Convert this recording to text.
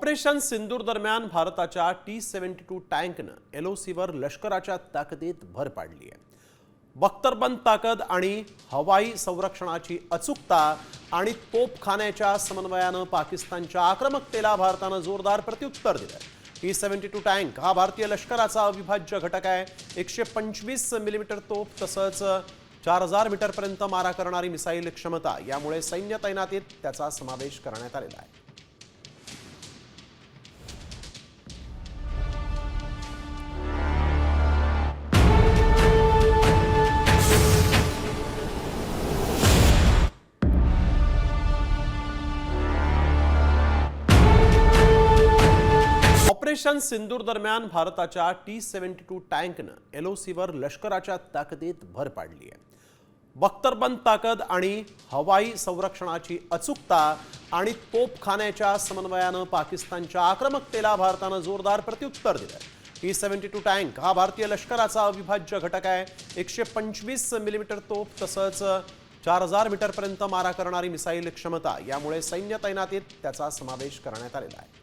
Operation सिंदूर दरम्यान भारताच्या T-72 टँकनं LOCवर लष्कराच्या ताकदीत भर पाडली आहे। बख्तरबंद ताकद आणि हवाई संरक्षणाची अचूकता आणि तोफखान्याच्या समन्वयानं पाकिस्तानच्या आक्रमकतेला भारतानं जोरदार प्रत्युत्तर दिलं। T-72 टँक हा भारतीय लष्कराचा अविभाज्य घटक आहे। 125 मिलीमीटर तोफ तसंच 4000 मीटरपर्यंत मारा करणारी मिसाईल क्षमता, यामुळे सैन्य तैनातीत त्याचा समावेश करण्यात आलेला आहे। ऑपरेशन सिंदूर दरम्यान भारताच्या T-72 टँकनं LOCवर लष्कराच्या ताकदीत भर पाडली आहे। बख्तरबंद ताकद आणि हवाई संरक्षणाची अचूकता आणि तोफखान्याच्या समन्वयानं पाकिस्तानच्या आक्रमकतेला भारतानं जोरदार प्रत्युत्तर दिलं। T-72 टँक हा भारतीय लष्कराचा अविभाज्य घटक आहे। 125 मिलीमीटर तोफ तसंच 4000 मीटरपर्यंत मारा करणारी मिसाईल क्षमता, यामुळे सैन्य तैनातीत त्याचा समावेश करण्यात आलेला आहे।